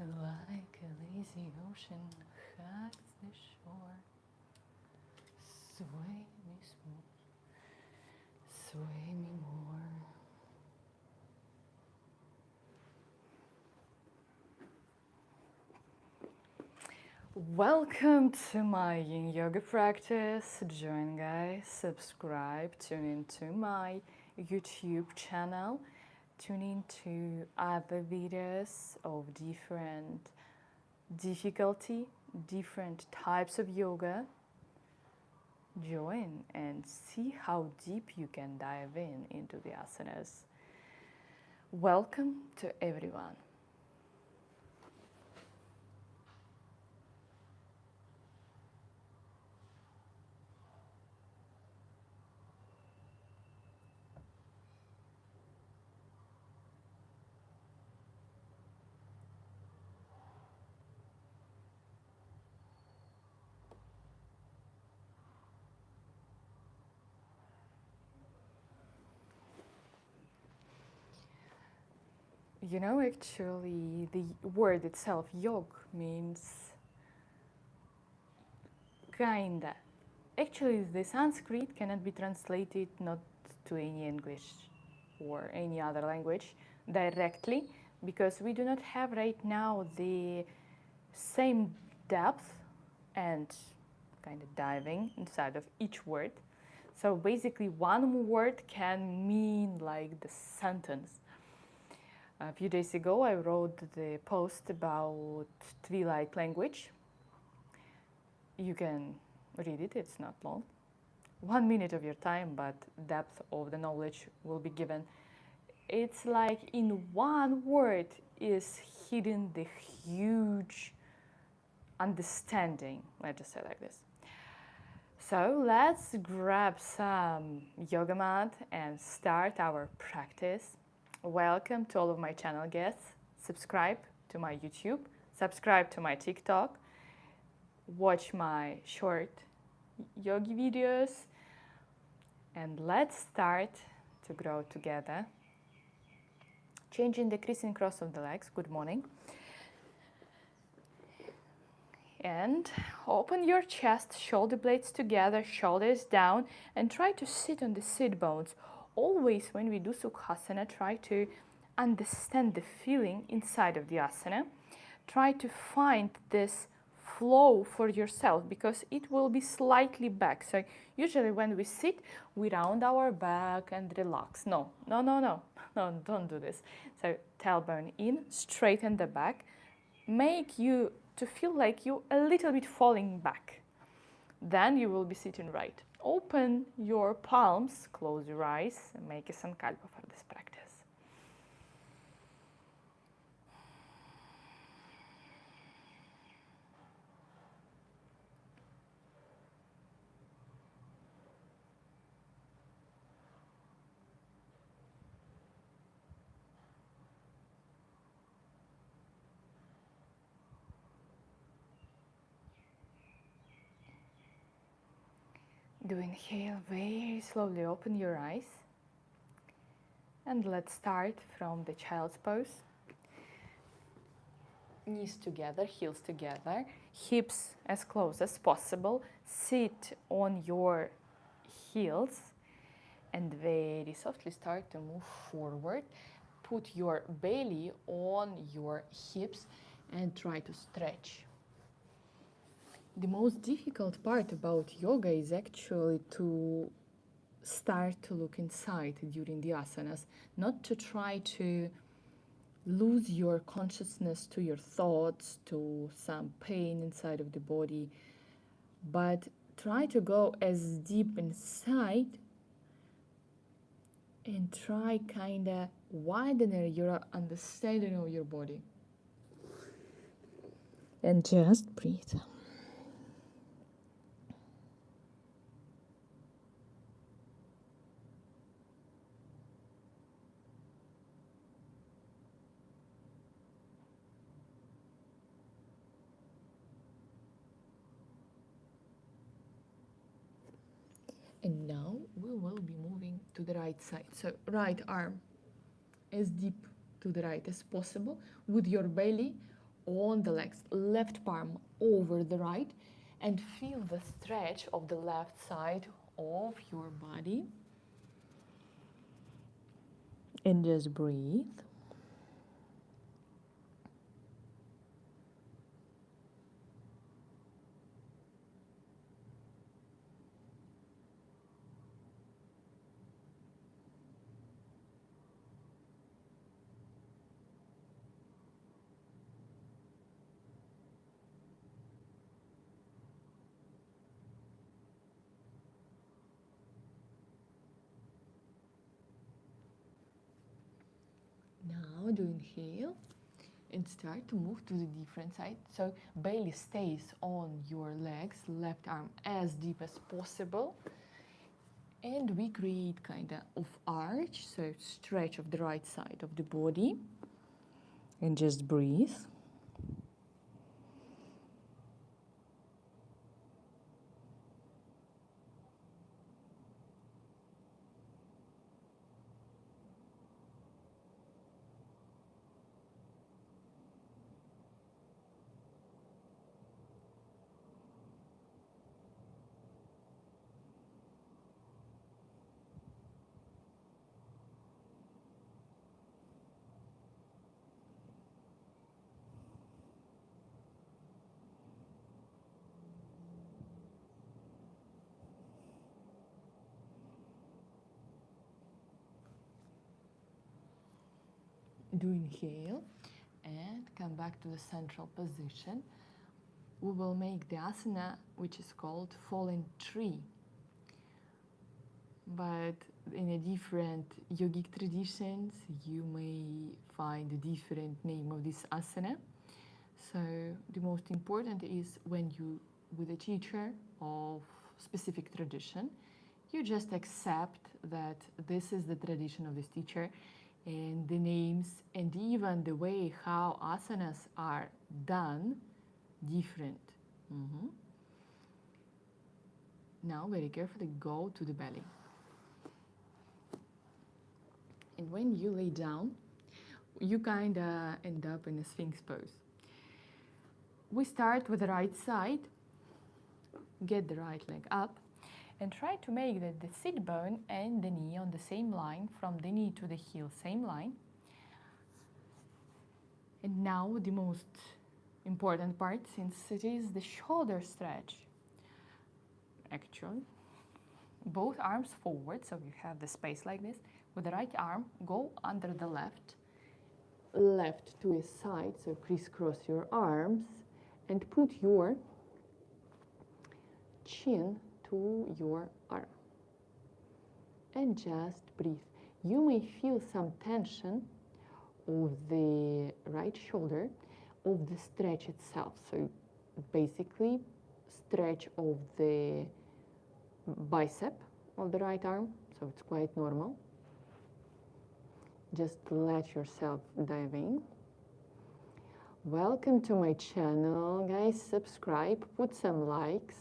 Like a lazy ocean hugs the shore, sway me smooth, sway me more. Welcome to my yin yoga practice. Join, guys, subscribe, tune into my YouTube channel, tune into other videos of different difficulty, different types of yoga. Join and see how deep you can dive into the asanas. Welcome to everyone. You know, actually, the word itself, yog, means kinda. Actually, the Sanskrit cannot be translated not to any English or any other language directly, because we do not have right now the same depth and kind of diving inside of each word. So basically, one word can mean like the sentence. A few days ago, I wrote the post about Twilight language. You can read it, it's not long. 1 minute of your time, but depth of the knowledge will be given. It's like in one word is hidden the huge understanding, let's just say like this. So let's grab some yoga mat and start our practice. Welcome to all of my channel guests. Subscribe to my YouTube, subscribe to my TikTok, watch my short yogi videos, and let's start to grow together. Changing the crease and cross of the legs. Good morning. And open your chest, shoulder blades together, shoulders down, and try to sit on the sit bones. Always when we do Sukhasana, try to understand the feeling inside of the asana. Try to find this flow for yourself, because it will be slightly back. So usually when we sit, we round our back and relax. No, don't do this. So tailbone in, straighten the back, make you to feel like you a little bit falling back. Then you will be sitting right. Open your palms, close your eyes, and make a sankalpa for this practice. Do inhale, very slowly open your eyes. And let's start from the child's pose. Knees together, heels together, hips as close as possible. Sit on your heels and very softly start to move forward. Put your belly on your hips and try to stretch. The most difficult part about yoga is actually to start to look inside during the asanas, not to try to lose your consciousness to your thoughts, to some pain inside of the body, but try to go as deep inside and try kind of widen your understanding of your body. And just breathe. And now we will be moving to the right side. So right arm as deep to the right as possible with your belly on the legs, left palm over the right, and feel the stretch of the left side of your body. And just breathe. Now do inhale and start to move to the different side. So belly stays on your legs, left arm as deep as possible. And we create kind of arch, so stretch of the right side of the body. And just breathe. Do inhale and come back to the central position. We will make the asana which is called fallen tree. But in a different yogic traditions, you may find a different name of this asana. So the most important is when you, with a teacher of specific tradition, you just accept that this is the tradition of this teacher, and the names and even the way how asanas are done different. Now very carefully go to the belly. And when you lay down, you kind of end up in a Sphinx pose. We start with the right side, get the right leg up, and try to make the sit bone and the knee on the same line, from the knee to the heel, same line. And now the most important part, since it is the shoulder stretch. Actually, both arms forward, so you have the space like this. With the right arm, go under the left to a side, so crisscross your arms, and put your chin to your arm. And just breathe. You may feel some tension of the right shoulder, of the stretch itself. So basically, stretch of the bicep of the right arm, so it's quite normal. Just let yourself dive in. Welcome to my channel, guys. Subscribe, put some likes,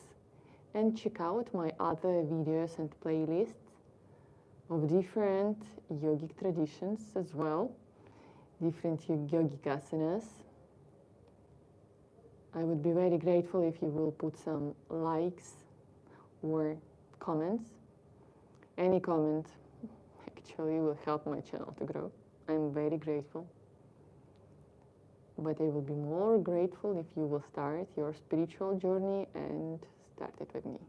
and check out my other videos and playlists of different yogic traditions as well, different yogic asanas. I would be very grateful if you will put some likes or comments. Any comment actually will help my channel to grow. I'm very grateful. But I will be more grateful if you will start your spiritual journey and start it with me.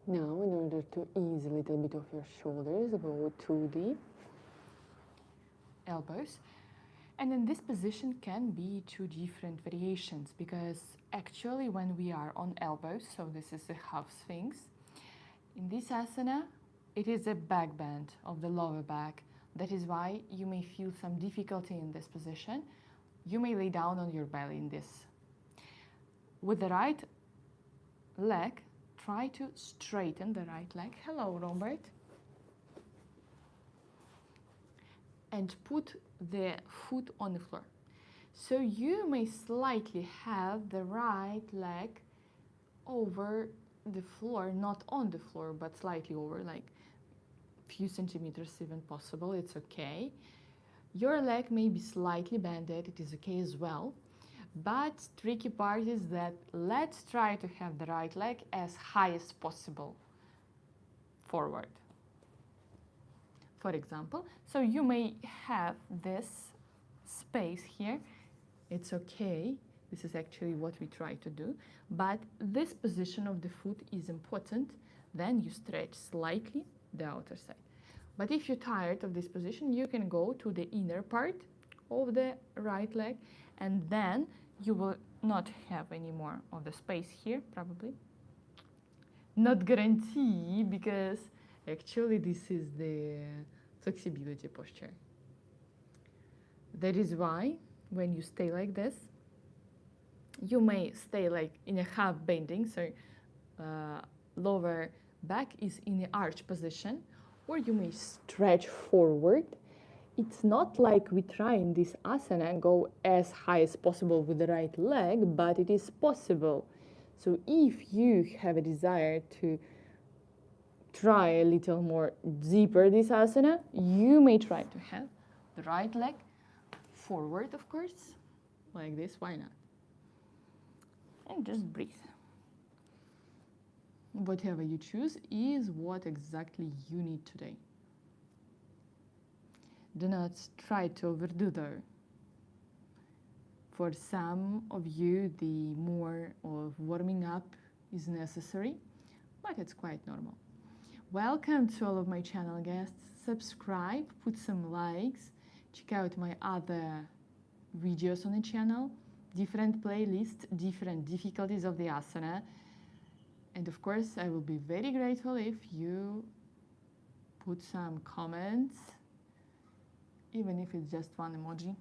Now, in order to ease a little bit of your shoulders, go to the elbows. And in this position can be two different variations, because actually when we are on elbows, so this is a half sphinx, in this asana, it is a back bend of the lower back. That is why you may feel some difficulty in this position. You may lay down on your belly in this. With the right leg, try to straighten the right leg. Hello, Robert. And put the foot on the floor. So you may slightly have the right leg over the floor, not on the floor, but slightly over, like a few centimeters even possible. It's okay. Your leg may be slightly bended. It is okay as well. But tricky part is that let's try to have the right leg as high as possible forward. For example, so you may have this space here. It's okay. This is actually what we try to do. But this position of the foot is important. Then you stretch slightly the outer side. But if you're tired of this position, you can go to the inner part of the right leg, and then you will not have any more of the space here, probably. Not guarantee, because actually this is the flexibility posture. That is why when you stay like this, you may stay like in a half bending, so lower back is in the arch position, or you may stretch forward. It's not like we try in this asana and go as high as possible with the right leg, but it is possible. So if you have a desire to try a little more deeper this asana, you may try to have the right leg forward, of course, like this, why not? And just breathe. Whatever you choose is what exactly you need today. Do not try to overdo though. For some of you, the more of warming up is necessary, but it's quite normal. Welcome to all of my channel guests. Subscribe, put some likes, check out my other videos on the channel, different playlists, different difficulties of the asana. And of course, I will be very grateful if you put some comments, even if it's just one emoji.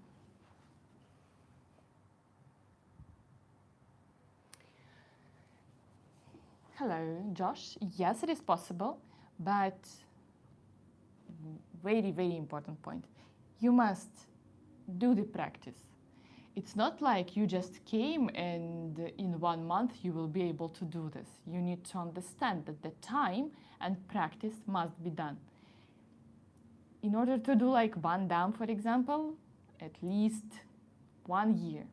Hello, Josh. Yes, it is possible, but very, very important point. You must do the practice. It's not like you just came and in 1 month you will be able to do this. You need to understand that the time and practice must be done. In order to do like one down, for example, at least 1 year.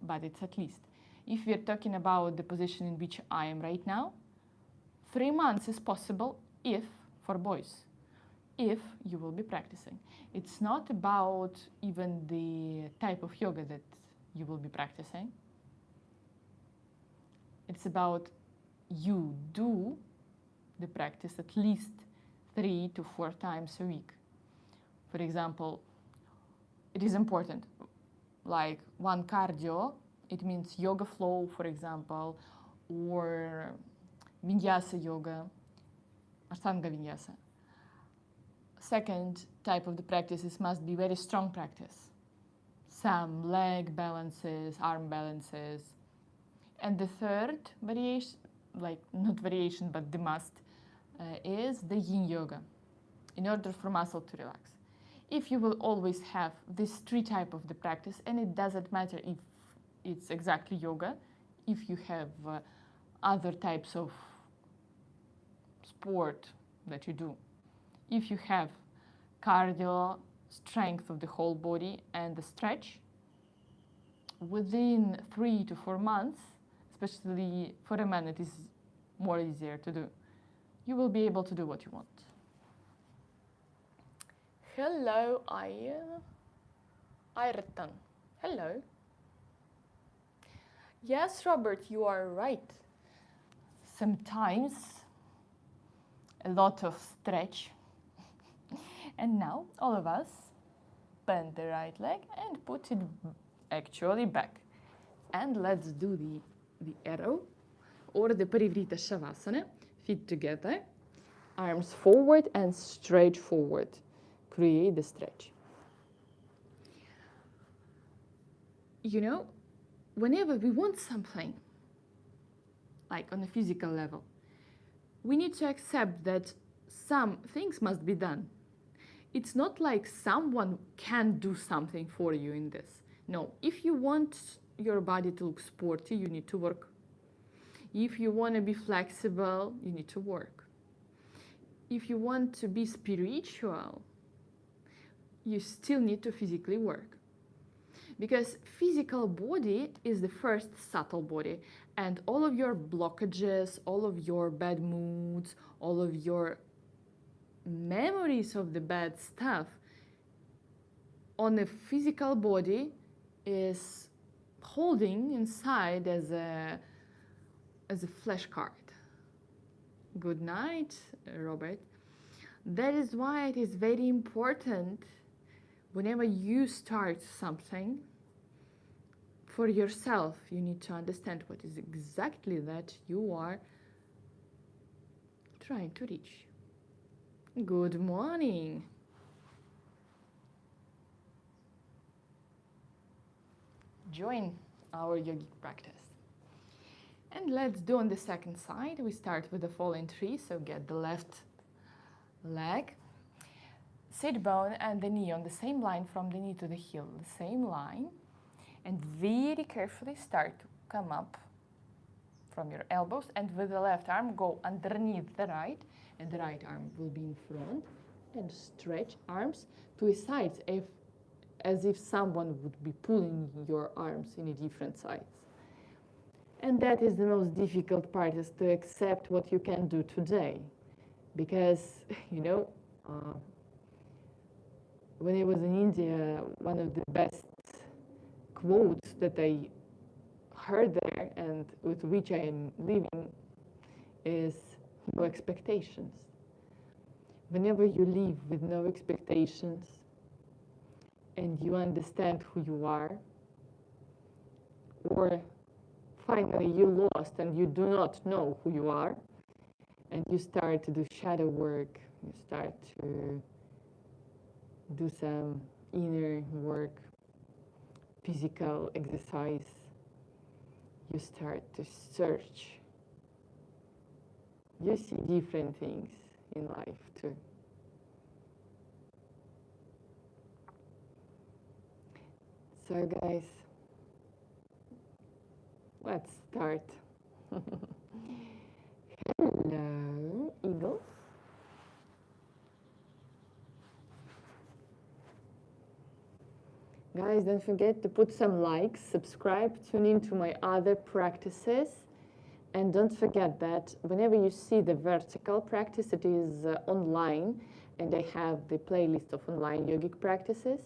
But it's at least. If we're talking about the position in which I am right now, 3 months is possible if, for boys, if you will be practicing. It's not about even the type of yoga that you will be practicing. It's about you do the practice at least 3 to 4 times a week. For example, it is important, like one cardio, it means yoga flow, for example, or vinyasa yoga, ashtanga vinyasa. Second type of the practices must be very strong practice. Some leg balances, arm balances. And the third variation, like not variation, but the must, is the yin yoga, in order for muscle to relax. If you will always have these 3 types of the practice, and it doesn't matter if it's exactly yoga, if you have other types of sport that you do, if you have cardio, strength of the whole body, and the stretch, within 3 to 4 months, especially for a man, it is more easier to do. You will be able to do what you want. Hello, Ayrton. Hello. Yes, Robert, you are right. sometimes a lot of stretch. And now all of us bend the right leg and put it actually back. And let's do the arrow or the Parivrita Shavasana, feet together, arms forward and straight forward. Create the stretch. You know, whenever we want something, like on a physical level, we need to accept that some things must be done. It's not like someone can do something for you in this. No, if you want your body to look sporty, you need to work. If you want to be flexible, you need to work. If you want to be spiritual, you still need to physically work. Because physical body is the first subtle body, and all of your blockages, all of your bad moods, all of your memories of the bad stuff on a physical body is holding inside as a flashcard. Good night, Robert. That is why it is very important whenever you start something for yourself, you need to understand what is exactly that you are trying to reach. Good morning. Join our yogic practice. And let's do on the second side. We start with the fallen tree, so get the left leg. Sit bone and the knee on the same line from the knee to the heel, the same line. And very carefully start to come up from your elbows, and with the left arm go underneath the right, and the right arm will be in front, and stretch arms to the sides as if someone would be pulling your arms in a different sides. And that is the most difficult part, is to accept what you can do today. Because, you know, when I was in India, one of the best quotes that I heard there and with which I am living is no expectations. Whenever you live with no expectations and you understand who you are, or finally you lost and you do not know who you are, and you start to do shadow work, you start to do some inner work, physical exercise, you start to search. You see different things in life too. So guys, let's start. Hello, eagles. Guys, don't forget to put some likes, subscribe, tune into my other practices. And don't forget that whenever you see the vertical practice, it is online, and I have the playlist of online yogic practices.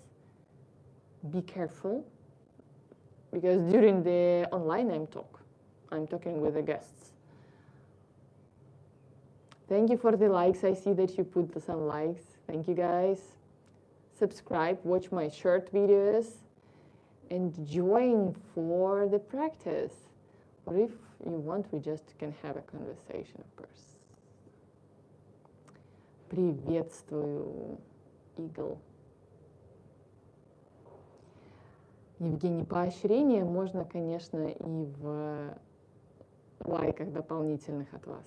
Be careful, because during the online I'm talking with the guests. Thank you for the likes. I see that you put some likes. Thank you, guys. Subscribe, watch my short videos, and join for the practice. Or if you want, we just can have a conversation, of course. Приветствую, Eagle. Евгений, поощрение можно, конечно, и в лайках дополнительных от вас.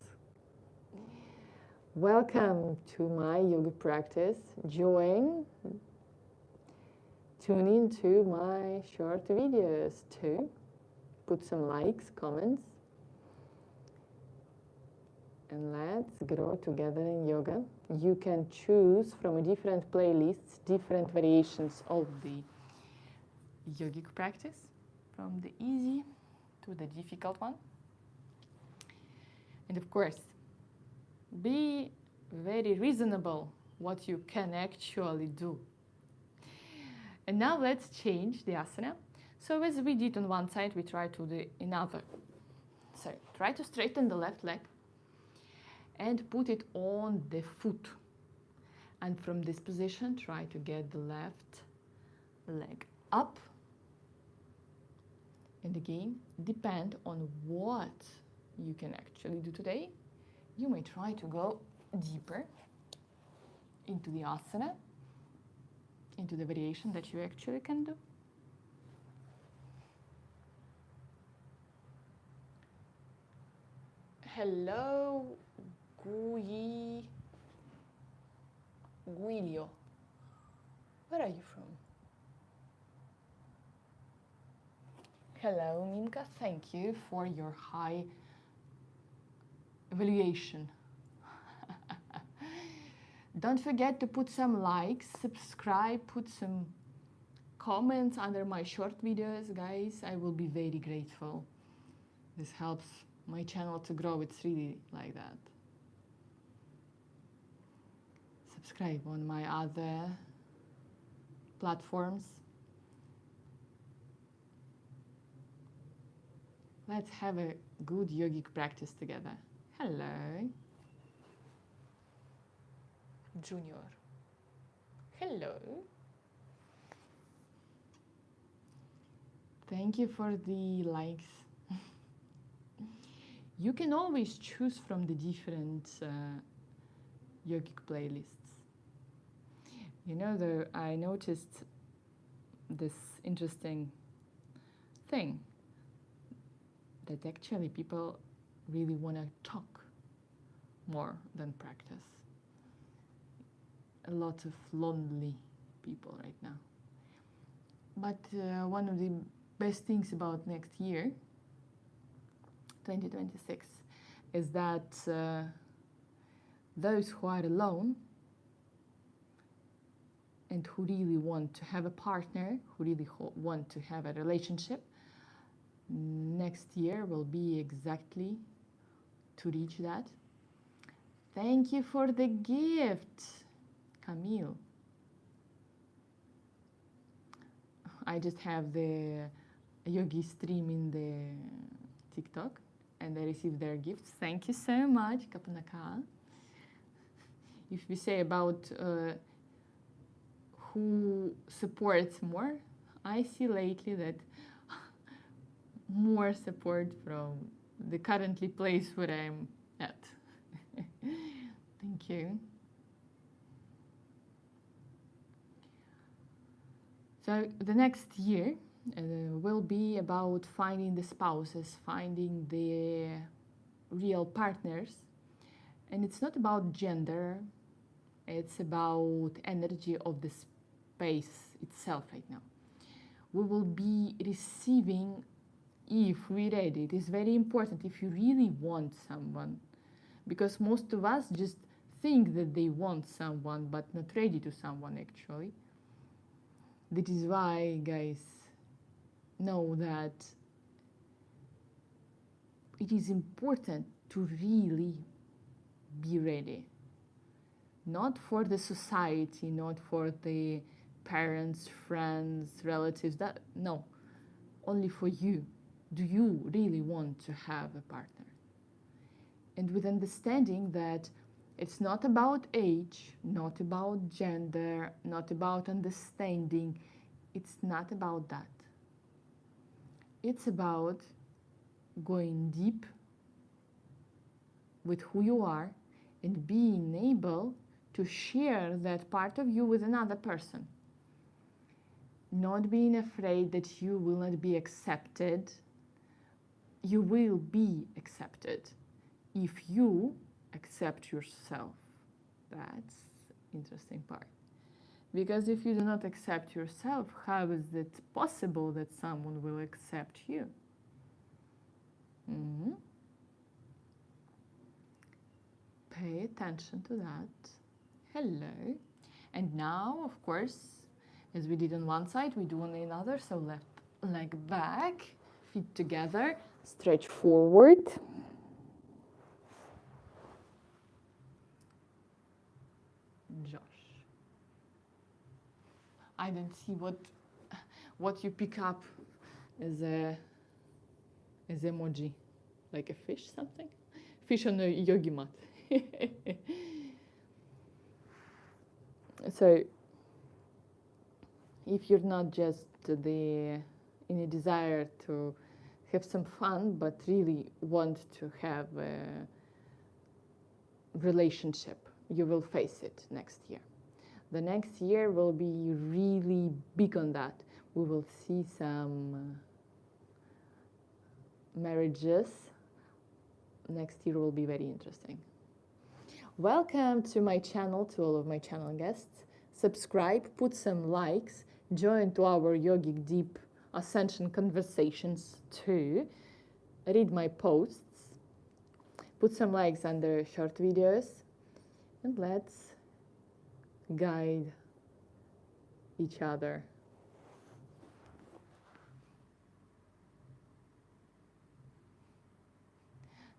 Welcome to my yoga practice. Join, tune into my short videos too. Put some likes, comments, and let's grow together in yoga. You can choose from a different playlists, different variations of the yogic practice, from the easy to the difficult one. And of course, be very reasonable what you can actually do. And now let's change the asana. So as we did on one side, we try to do another. So try to straighten the left leg and put it on the foot. And from this position, try to get the left leg up. And again, depend on what you can actually do today. You may try to go deeper into the asana, into the variation that you actually can do. Hello, Guilio. Where are you from? Hello, Nimka. Thank you for your high evaluation. Don't forget to put some likes, subscribe, put some comments under my short videos, guys. I will be very grateful. This helps my channel to grow. It's really like that. Subscribe on my other platforms. Let's have a good yogic practice together. Hello. Junior. Hello. Thank you for the likes. You can always choose from the different yogic playlists. You know, I noticed this interesting thing that actually people really want to talk more than practice. A lot of lonely people right now. But one of the best things about next year, 2026, is that those who are alone and who really want to have a partner, who really want to have a relationship, next year will be exactly to reach that. Thank you for the gift, Camille. I just have the yogi stream in the TikTok and I received their gifts. Thank you so much, Kapanaka. If we say about who supports more, I see lately that more support from the currently place where I'm at. Thank you. So the next year will be about finding the spouses, finding the real partners. And it's not about gender, it's about energy of the space itself right now. We will be receiving, if we're ready. It is very important if you really want someone, because most of us just think that they want someone but not ready to someone actually. That is why, guys, know that it is important to really be ready. Not for the society, not for the parents, friends, relatives, that no, only for you. Do you really want to have a partner? And with understanding that it's not about age, not about gender, not about understanding. It's not about that. It's about going deep with who you are and being able to share that part of you with another person. Not being afraid that you will not be accepted. You will be accepted if you accept yourself. That's interesting part. Because if you do not accept yourself, how is it possible that someone will accept you? Pay attention to that. Hello. And now, of course, as we did on one side, we do on the other. So left leg back, feet together, stretch forward. Josh. I don't see what you pick up as emoji, like a fish, something. Fish on a yogi mat. So, if you're not just in a desire to have some fun, but really want to have a relationship, you will face it next year. The next year will be really big on that. We will see some marriages. Next year will be very interesting. Welcome to my channel, to all of my channel guests. Subscribe, put some likes, join to our yogic deep ascension conversations too. Read my posts, put some likes under short videos, and let's guide each other.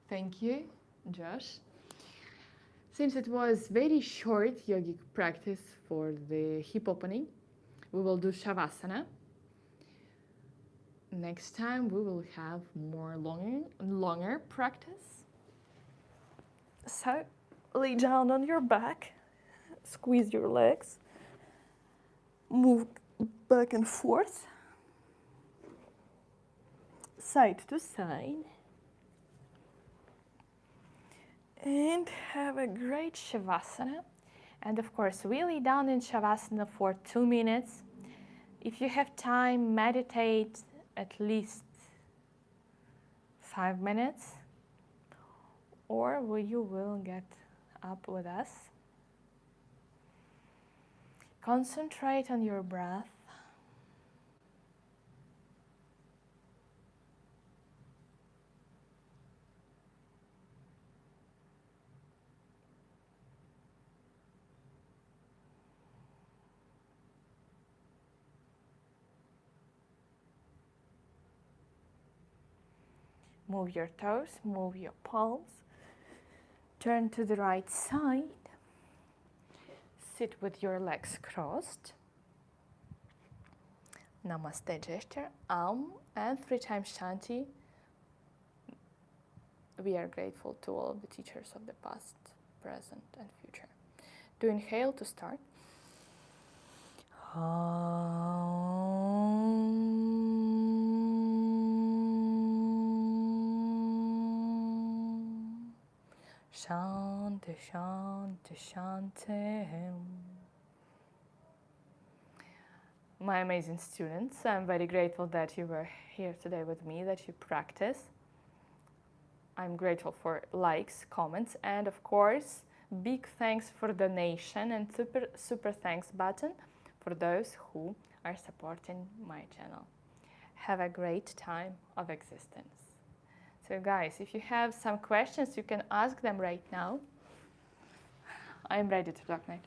Thank you, Josh. Since it was very short yogic practice for the hip opening, we will do Shavasana. Next time we will have more longer practice. So lay down on your back, squeeze your legs, move back and forth, side to side, and have a great Shavasana. And of course, we lay down in Shavasana for 2 minutes. If you have time, meditate at least 5 minutes, or you will get up with us. Concentrate on your breath. Move your toes, move your palms. Turn to the right side. Sit with your legs crossed. Namaste gesture, and 3 times Shanti. We are grateful to all of the teachers of the past, present, and future. Do inhale to start. Shanti, Shanti, Shanti. My amazing students, I'm very grateful that you were here today with me, that you practice. I'm grateful for likes, comments, and of course, big thanks for donation and super thanks button for those who are supporting my channel. Have a great time of existence. So guys, if you have some questions, you can ask them right now. I'm ready to talk now.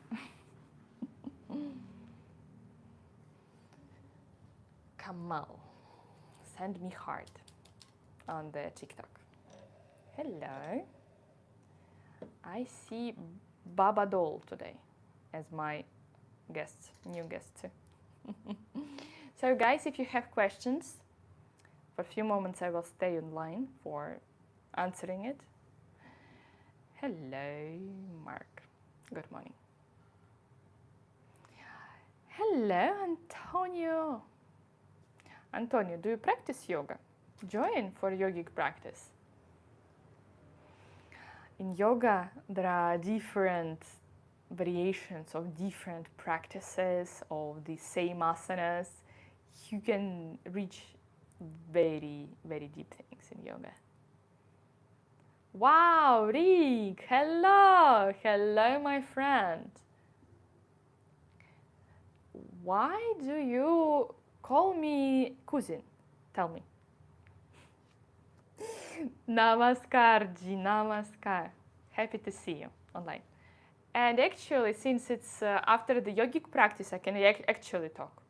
Kamal, send me heart on the TikTok. Hello. I see Baba Doll today as my guest, new guest too. So guys, if you have questions, for a few moments I will stay online for answering it. Hello, Mark. Good morning. Hello, Antonio. Antonio, do you practice yoga? Join for yogic practice. In yoga, there are different variations of different practices of the same asanas. You can reach very, very deep things in yoga. Wow, Rick, hello, hello, my friend. Why do you call me cousin? Tell me. Namaskar, Ji, namaskar. Happy to see you online. And actually, since it's after the yogic practice, I can actually talk.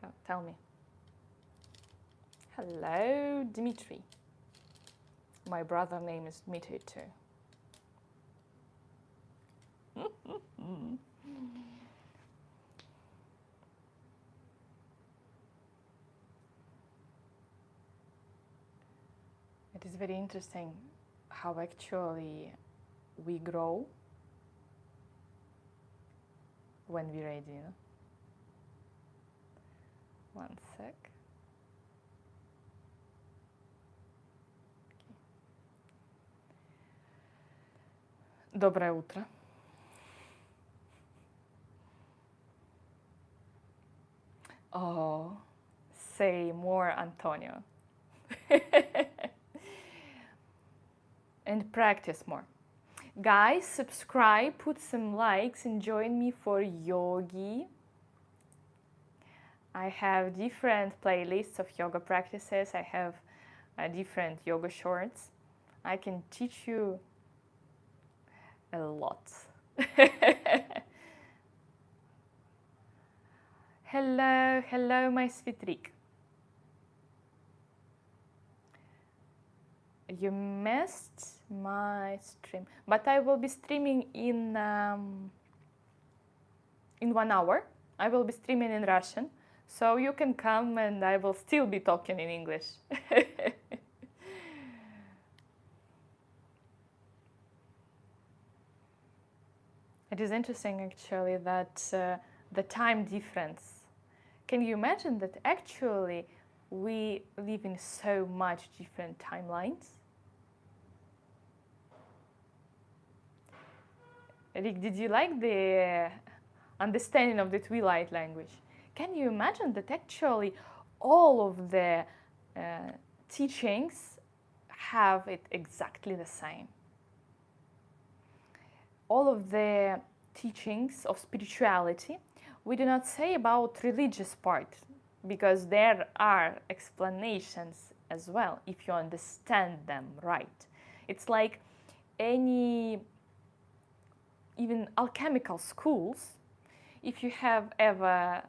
So tell me. Hello, Dmitry. My brother name is Dmitry too. It is very interesting how actually we grow when we're ready. You know? One sec. Доброе утро. Oh, say more, Antonio. And practice more. Guys, subscribe, put some likes, and join me for yogi. I have different playlists of yoga practices. I have different yoga shorts. I can teach you a lot. Hello, hello, my sweet Rick. You missed my stream, but I will be streaming in 1 hour. I will be streaming in Russian, so you can come and I will still be talking in English. It is interesting actually that the time difference. Can you imagine that actually we live in so much different timelines? Rick, did you like the understanding of the twilight language? Can you imagine that actually all of the teachings have it exactly the same? All of the teachings of spirituality, we do not say about religious part, because there are explanations as well if you understand them right. It's like any even alchemical schools. If you have ever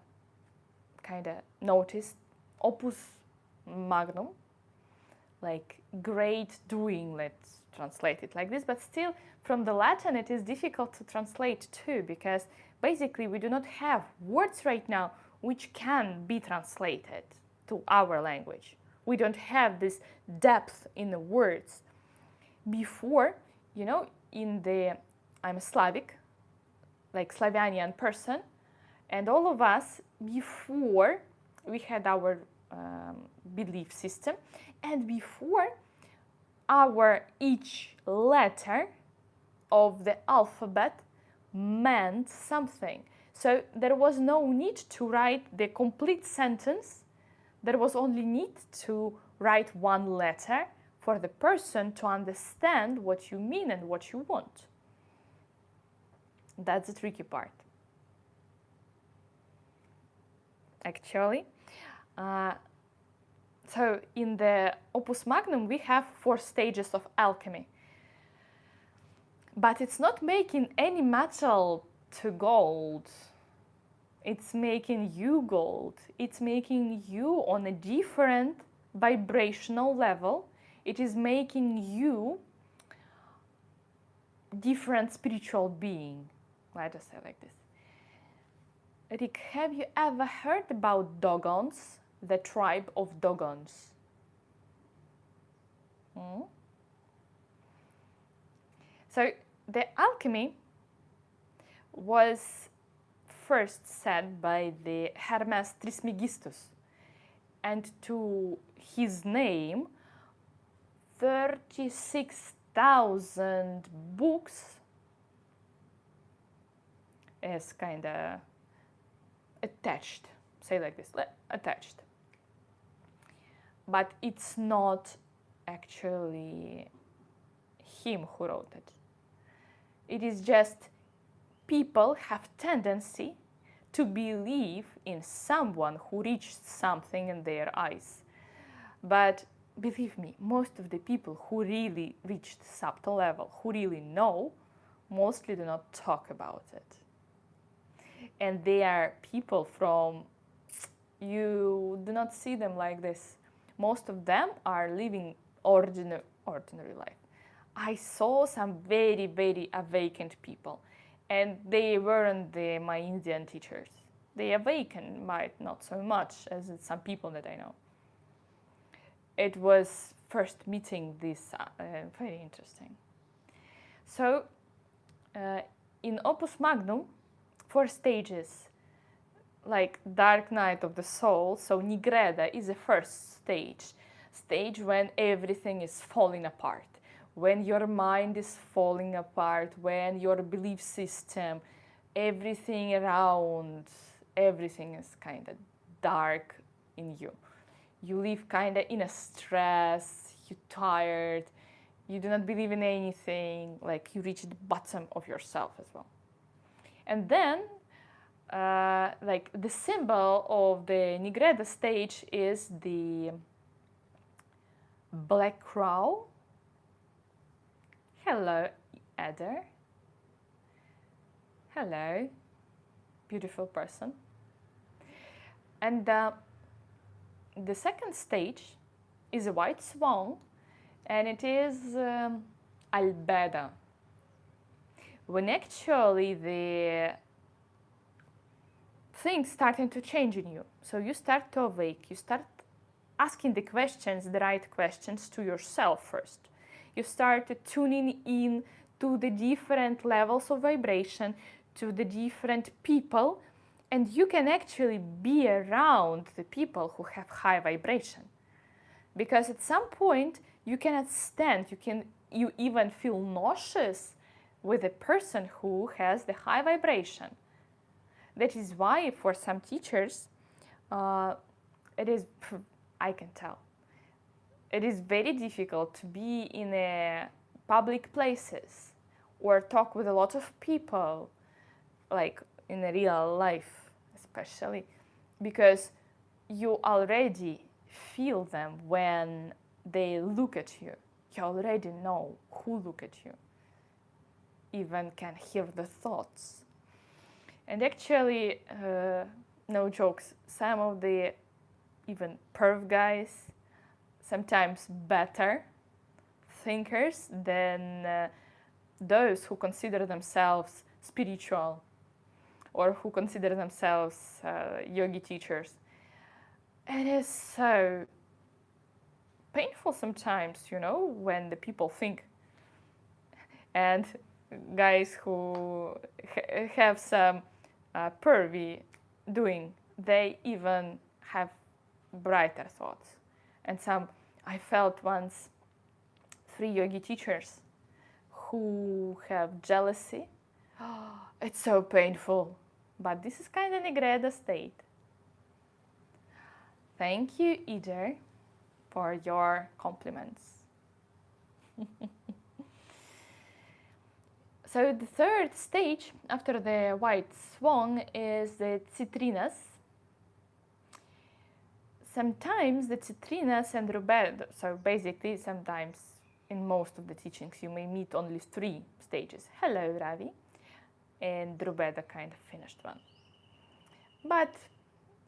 kind of noticed opus magnum, like great doing, let's translate it like this, but still from the Latin it is difficult to translate too, because basically we do not have words right now which can be translated to our language. We don't have this depth in the words. Before, you know, I'm Slavic, like Slavonian person, and all of us, before we had our belief system, and before our each letter of the alphabet meant something. So there was no need to write the complete sentence. There was only need to write one letter for the person to understand what you mean and what you want. That's the tricky part. Actually, so in the Opus Magnum we have 4 stages of alchemy. But it's not making any metal to gold. It's making you gold. It's making you on a different vibrational level. It is making you different spiritual being. Let us say like this. Rick, have you ever heard about Dogons, the tribe of Dogons? So the alchemy was first said by the Hermes Trismegistus, and to his name 36,000 books is kind of attached, say like this, attached. But it's not actually him who wrote it. It is just people have tendency to believe in someone who reached something in their eyes. But believe me, most of the people who really reached subtle level, who really know, mostly do not talk about it. And they are people from, you do not see them like this. Most of them are living ordinary life. I saw some very, very awakened people, and they weren't my Indian teachers. They awakened, but not so much as some people that I know. It was first meeting this. Very interesting. So in Opus Magnum, 4 stages, like Dark Night of the Soul, so Nigreda is the first stage when everything is falling apart, when your mind is falling apart, when your belief system, everything around, everything is kind of dark in you. You live kind of in a stress, you're tired, you do not believe in anything, like you reach the bottom of yourself as well. And then, like the symbol of the Nigreda stage is the black crow. Hello, Eder. Hello, beautiful person. And the second stage is a white swan, and it is Albeda. When actually the things starting to change in you. So you start to awake, you start asking the right questions to yourself first. You start tuning in to the different levels of vibration, to the different people, and you can actually be around the people who have high vibration. Because at some point you cannot stand, you even feel nauseous with a person who has the high vibration. That is why for some teachers, it is, I can tell, it is very difficult to be in public places or talk with a lot of people, like in a real life especially, because you already feel them when they look at you. You already know who look at you, even can hear the thoughts. And actually, no jokes, some of the even perv guys, sometimes better thinkers than those who consider themselves spiritual or who consider themselves yogi teachers. It is so painful sometimes, when the people think. And guys who have some pervy doing, they even have brighter thoughts. And I felt once 3 yogi teachers who have jealousy. It's so painful, but this is kind of Nigreda state. Thank you, Eder, for your compliments. So the third stage after the white swan is the citrinas. Sometimes the citrinas and rubeda, so basically sometimes in most of the teachings you may meet only 3 stages. Hello, Ravi. And rubeda kind of finished one. But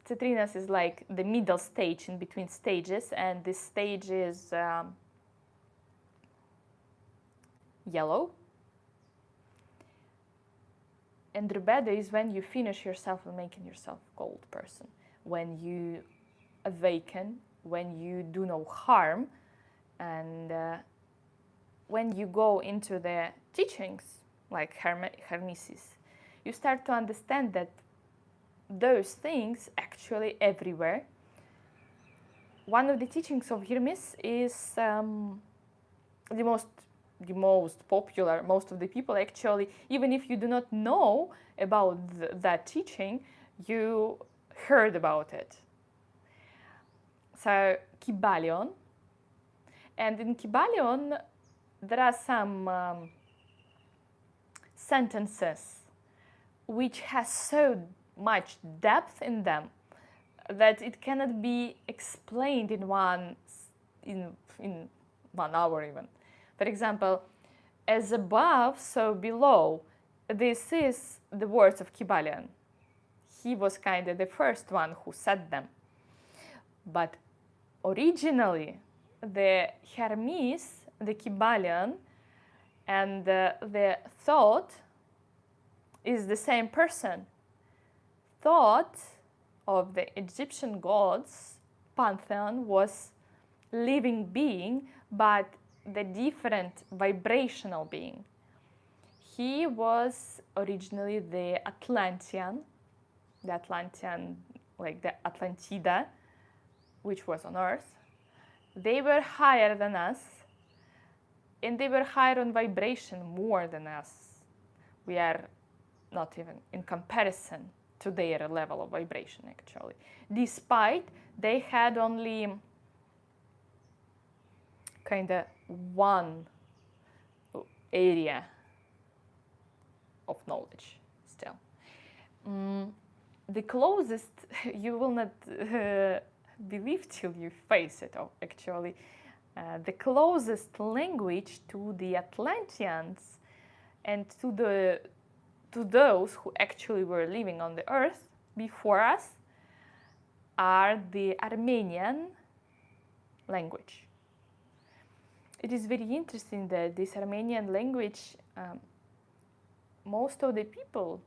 citrinas is like the middle stage in between stages, and this stage is yellow. And rubeda is when you finish yourself and making yourself gold person. When you awaken, when you do no harm, and when you go into the teachings, like Hermesis, you start to understand that those things actually everywhere. One of the teachings of Hermes is the most popular. Most of the people actually, even if you do not know about that teaching, you heard about it. So Kybalion, and in Kybalion there are some sentences which has so much depth in them that it cannot be explained in 1 hour even. For example, as above, so below. This is the words of Kybalion. He was kind of the first one who said them. But originally, the Hermes, the Kybalion, and the thought is the same person. Thought of the Egyptian gods, pantheon, was living being, but the different vibrational being. He was originally the Atlantean, like the Atlantida, which was on Earth. They were higher than us, and they were higher on vibration more than us. We are not even in comparison to their level of vibration, actually. Despite they had only kind of one area of knowledge still. The closest, you will not believe till you face it, actually. The closest language to the Atlanteans and to those who actually were living on the earth before us are the Armenian language. It is very interesting that this Armenian language, most of the people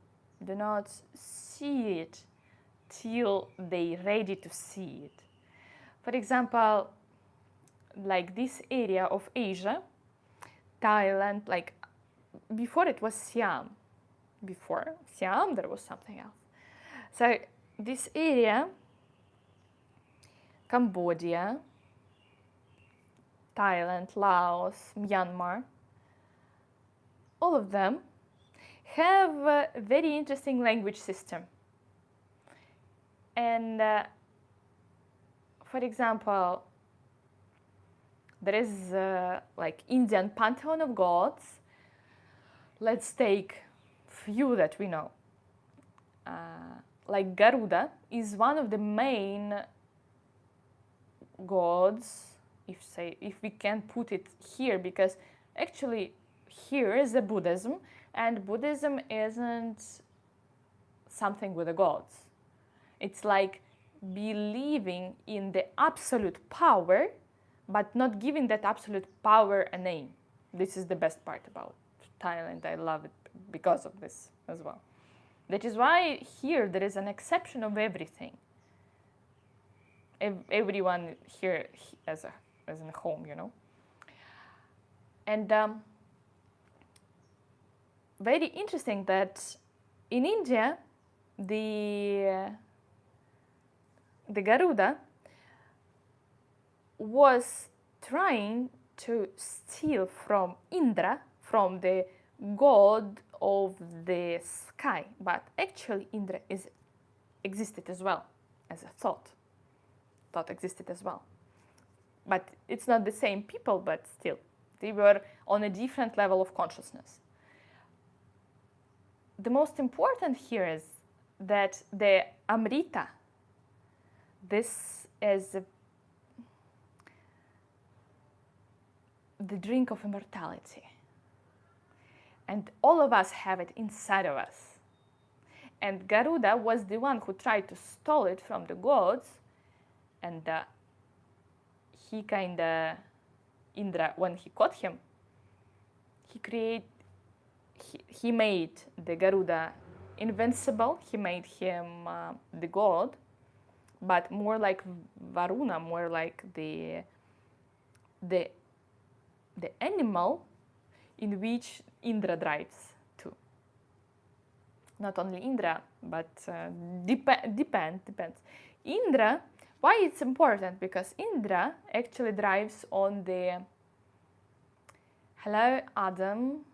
do not see it till they're ready to see it. For example, like this area of Asia, Thailand, like before it was Siam. Before Siam, there was something else. So this area, Cambodia, Thailand, Laos, Myanmar, all of them have a very interesting language system. And for example, there is like Indian pantheon of gods. Let's take few that we know. Like Garuda is one of the main gods, if we can put it here, because actually here is the Buddhism, and Buddhism isn't something with the gods. It's like believing in the absolute power, but not giving that absolute power a name. This is the best part about Thailand. I love it because of this as well. That is why here there is an exception of everything. Everyone here as in a home, you know. And very interesting that in India, the Garuda was trying to steal from Indra, from the god of the sky, but actually Indra existed as well as a thought. Thought existed as well. But it's not the same people, but still, they were on a different level of consciousness. The most important here is that the Amrita, this is the drink of immortality. And all of us have it inside of us. And Garuda was the one who tried to steal it from the gods, and he kind of, Indra, when he caught him, he made the Garuda invincible. He made him the god, but more like Varuna, more like the animal in which Indra drives to. Not only Indra, but depends. Indra, why it's important? Because Indra actually drives on the hello Adam,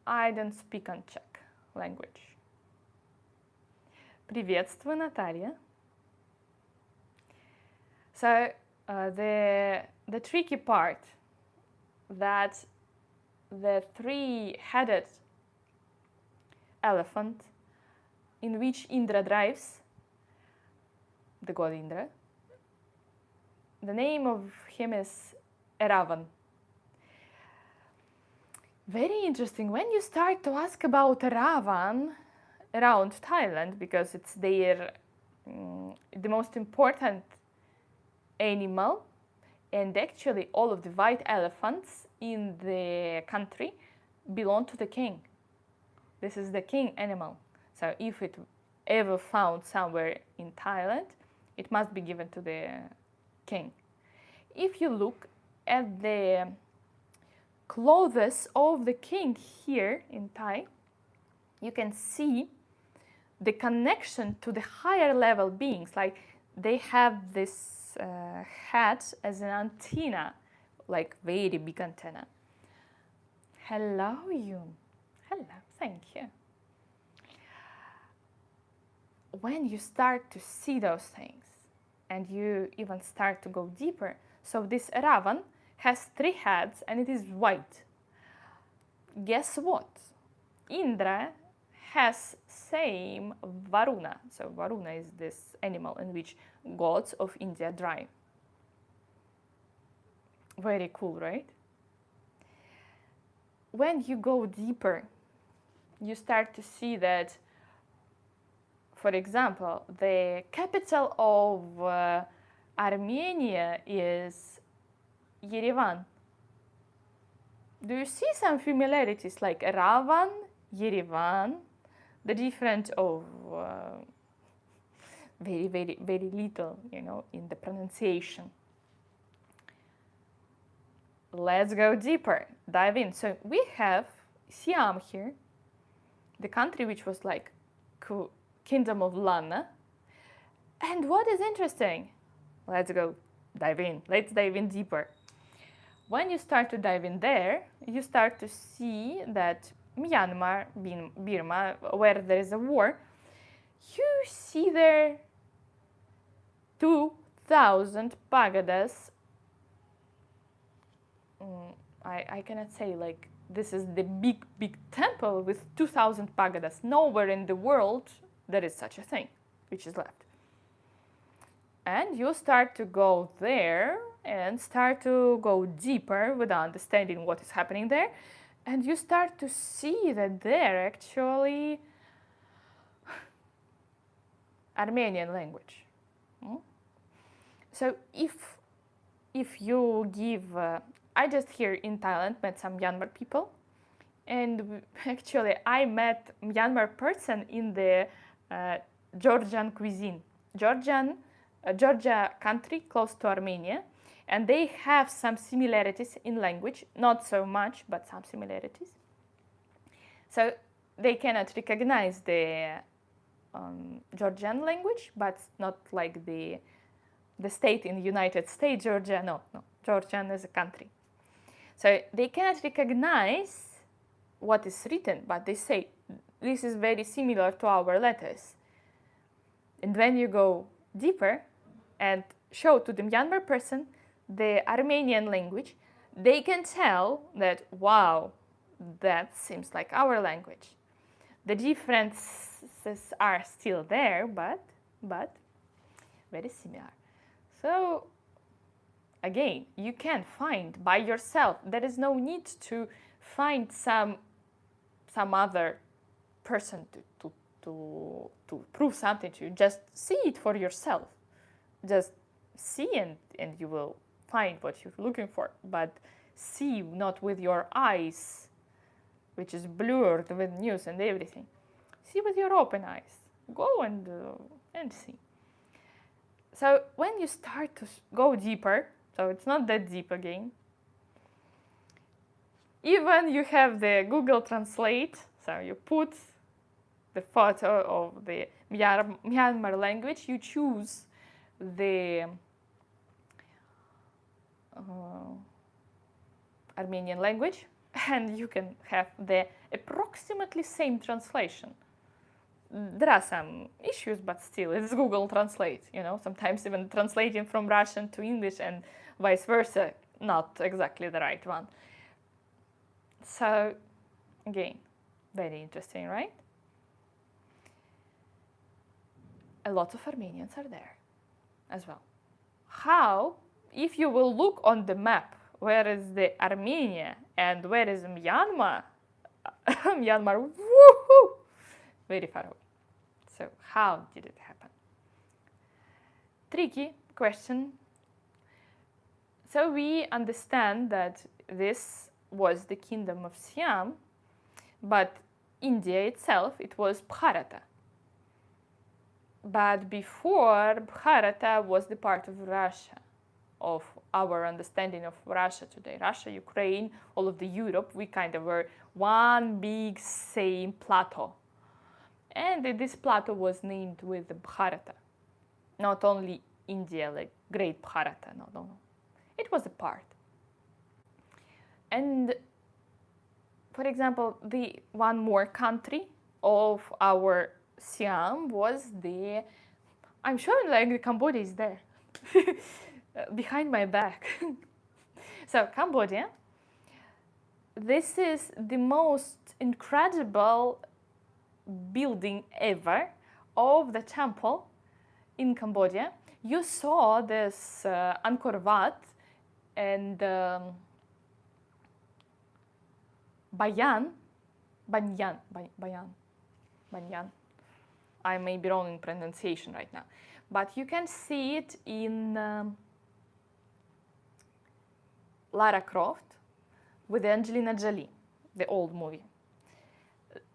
I don't speak on Czech language. Приветствую, Natalia. So the tricky part that the three-headed elephant in which Indra drives, the god Indra, the name of him is Eravan. Very interesting. When you start to ask about Eravan around Thailand, because it's the most important animal, and actually all of the white elephants in the country belong to the king. This is the king animal. So if it ever found somewhere in Thailand, it must be given to the king. if you look at the clothes of the king here in Thai, you can see the connection to the higher level beings. Like they have this hat as an antenna, like very big antenna. Hello, Yun. Hello, thank you. When you start to see those things and you even start to go deeper, so this Ravan has 3 heads and it is white. Guess what? Indra has same Varuna. So Varuna is this animal in which gods of India drive. Very cool, right? When you go deeper, you start to see that, for example, the capital of Armenia is Yerevan. Do you see some familiarities like Ravan, Yerevan, the difference of very, very, very little, in the pronunciation. Let's go deeper, dive in. So we have Siam here, the country which was like Kingdom of Lana. And what is interesting? Let's go dive in. Let's dive in deeper. When you start to dive in there, you start to see that Myanmar, Burma, where there is a war, you see there 2,000 pagodas. I cannot say like this is the big temple with 2,000 pagodas. Nowhere in the world there is such a thing, which is left. And you start to go there and start to go deeper with understanding what is happening there. And you start to see that they're actually Armenian language. So if you give, I just here in Thailand met some Myanmar people, and actually I met Myanmar person in the Georgian cuisine. Georgia country close to Armenia, and they have some similarities in language, not so much, but some similarities. So they cannot recognize the Georgian language, but not like the state in the United States, Georgia, no, Georgian is a country. So they cannot recognize what is written, but they say, this is very similar to our letters. And when you go deeper and show to the Myanmar person the Armenian language, they can tell that, wow, that seems like our language. The differences are still there, but very similar. So again, you can find by yourself. There is no need to find some other person to prove something to you. Just see it for yourself. Just see and you will find what you're looking for. But see not with your eyes, which is blurred with news and everything. See with your open eyes. Go and see. So when you start to go deeper, so it's not that deep again, even you have the Google Translate, so you put the photo of the Myanmar language, you choose the Armenian language, and you can have the approximately same translation. There are some issues, but still, it's Google Translate, sometimes even translating from Russian to English and vice versa, not exactly the right one. So, again, very interesting, right? A lot of Armenians are there as well. How, if you will look on the map, where is the Armenia and where is Myanmar? Myanmar, woohoo! Very far away. So how did it happen? Tricky question. So we understand that this was the kingdom of Siam, but India itself, it was Bharata. But before, Bharata was the part of Russia. of our understanding of Russia today. Russia, Ukraine, all of the Europe, we kind of were one big same plateau. And this plateau was named with the Bharata. Not only India, like Great Bharata, no. It was a part. And for example, the one more country of our Siam was the, I'm sure like Cambodia is there, behind my back. So Cambodia, this is the most incredible building ever of the temple in Cambodia. You saw this Angkor Wat and Banyan. I may be wrong in pronunciation right now, but you can see it in Lara Croft with Angelina Jolie, the old movie.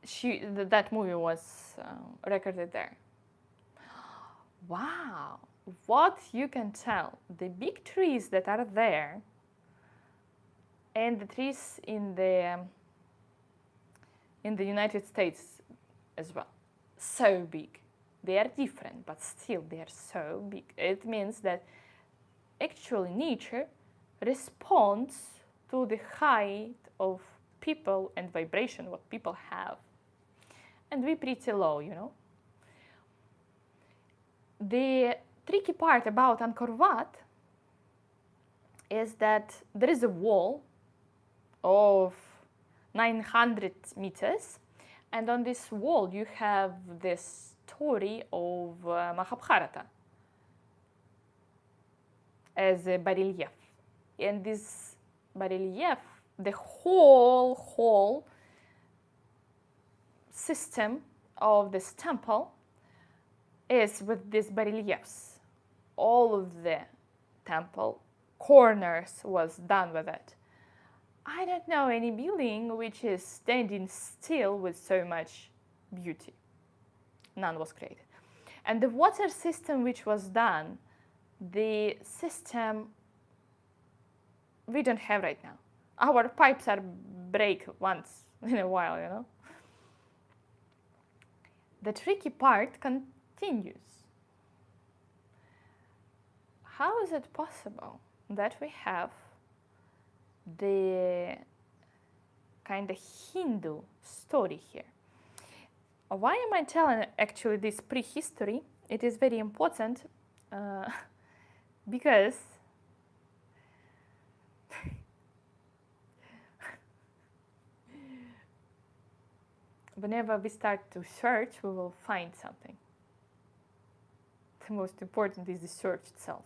That movie was recorded there. Wow, what you can tell, the big trees that are there and the trees in the United States as well, so big. They are different, but still they are so big. It means that actually nature responds to the height of people and vibration, what people have. And we're pretty low, you know. The tricky part about Angkor Wat is that there is a wall of 900 meters, and on this wall you have this story of Mahabharata as a bas-relief. And this bas-relief, the whole system of this temple is with these bas-reliefs. All of the temple corners was done with it. I don't know any building which is standing still with so much beauty. None was created. And the water system which was done, the system we don't have right now. Our pipes are break once in a while, you know. The tricky part continues. How is it possible that we have the kind of Hindu story here? Why am I telling actually this prehistory? It is very important because whenever we start to search, we will find something. The most important is the search itself.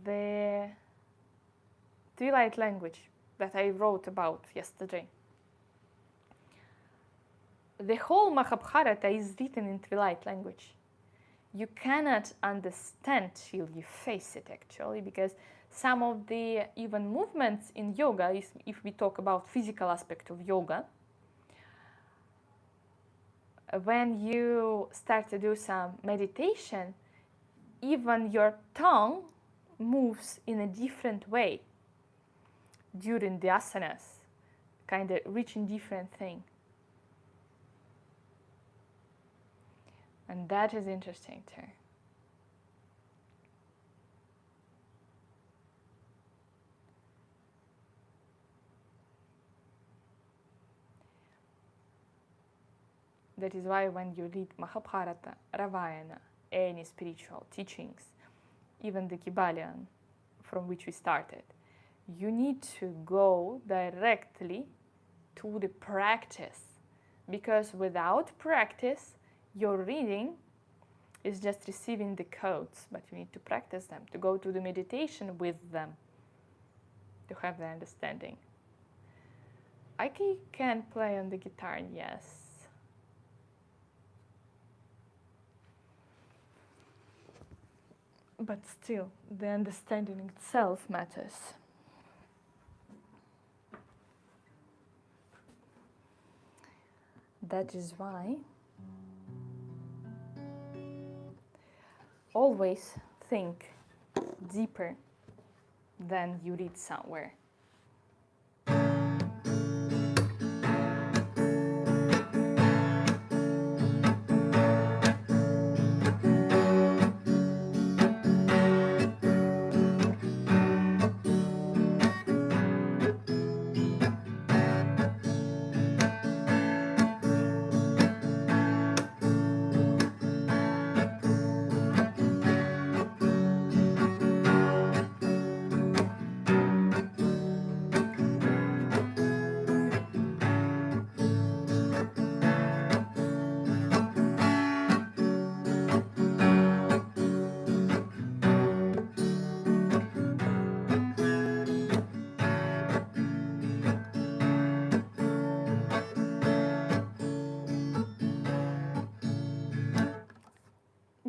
The Twilight language that I wrote about yesterday. The whole Mahabharata is written in Twilight language. You cannot understand till you face it, actually, because some of the even movements in yoga, if we talk about physical aspect of yoga, when you start to do some meditation, even your tongue moves in a different way during the asanas, kind of reaching different thing. And that is interesting too. That is why when you read Mahabharata, Ramayana, any spiritual teachings, even the Kybalion from which we started, you need to go directly to the practice, because without practice, your reading is just receiving the codes, but you need to practice them, to go to the meditation with them, to have the understanding. I can play on the guitar, yes. But still, the understanding itself matters. That is why always think deeper than you read somewhere.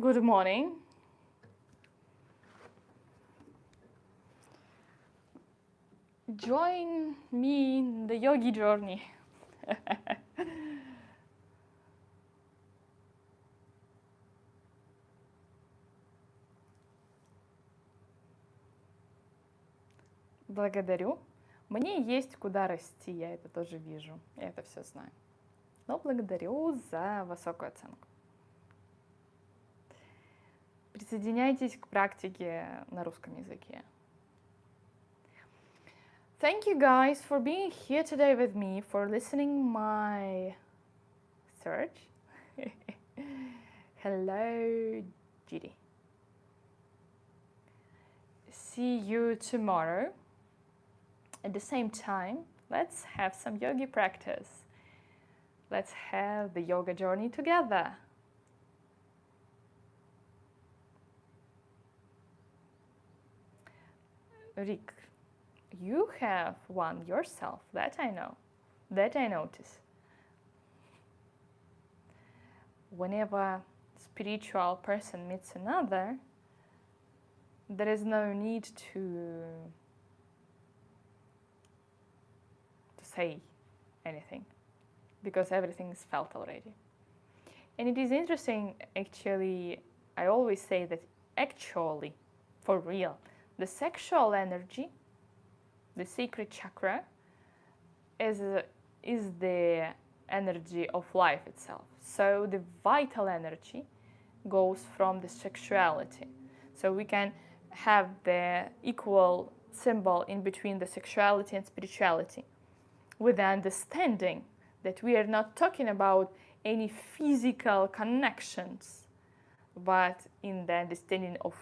Good morning. Join me in the yogi journey. Благодарю. Мне есть куда расти, я это тоже вижу, я это все знаю. Но благодарю за высокую оценку. Присоединяйтесь к практике на русском языке. Thank you guys for being here today with me, for listening my search. Hello, Judy. See you tomorrow. At the same time, let's have some yogi practice. Let's have the yoga journey together. Rick, you have one yourself, that I know, that I notice. Whenever a spiritual person meets another, there is no need to say anything, because everything is felt already. And it is interesting, actually, I always say that actually, for real, the sexual energy, the sacred chakra, is the energy of life itself. So the vital energy goes from the sexuality. So we can have the equal symbol in between the sexuality and spirituality, with the understanding that we are not talking about any physical connections, but in the understanding of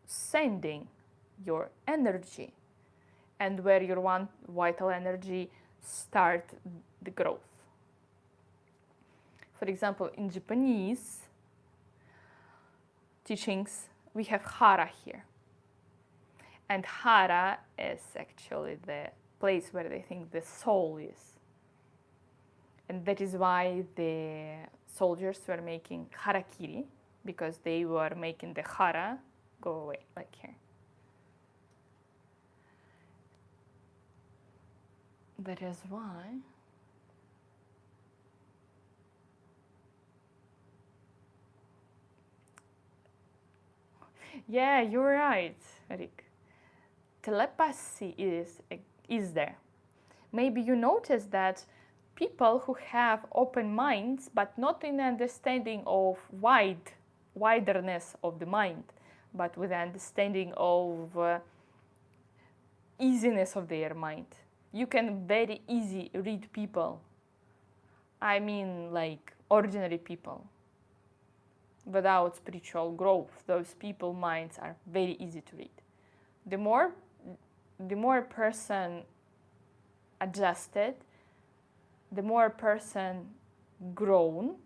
sending your energy, and where your one vital energy start the growth. For example, in Japanese teachings, we have hara here. And hara is actually the place where they think the soul is. And that is why the soldiers were making harakiri, because they were making the hara go away, like here. That is why yeah, you're right, Rick. Telepathy is there. Maybe you notice that people who have open minds, but not in understanding of widerness of the mind, but with understanding of easiness of their mind. You can very easy read people. I mean, like ordinary people. Without spiritual growth, those people's minds are very easy to read. The more a person adjusted, the more a person grown,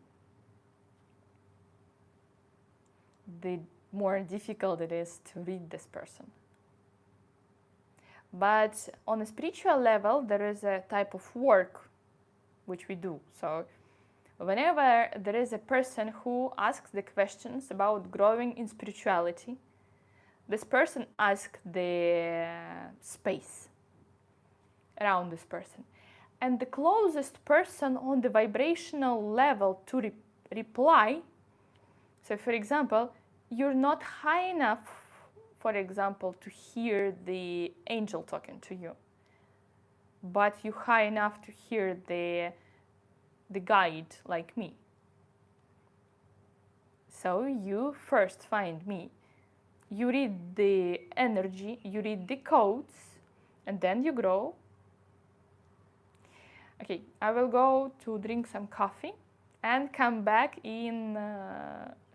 the more difficult it is to read this person. But on a spiritual level, there is a type of work which we do. So whenever there is a person who asks the questions about growing in spirituality, this person asks the space around this person. And the closest person on the vibrational level to reply, so for example, you're not high enough, for example, to hear the angel talking to you, but you're high enough to hear the guide like me. So you first find me. You read the energy, you read the codes, and then you grow. Okay, I will go to drink some coffee and come back in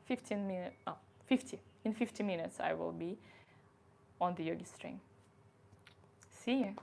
15 minutes. Oh, 50. In 50 minutes I will be on the yogi stream. See you.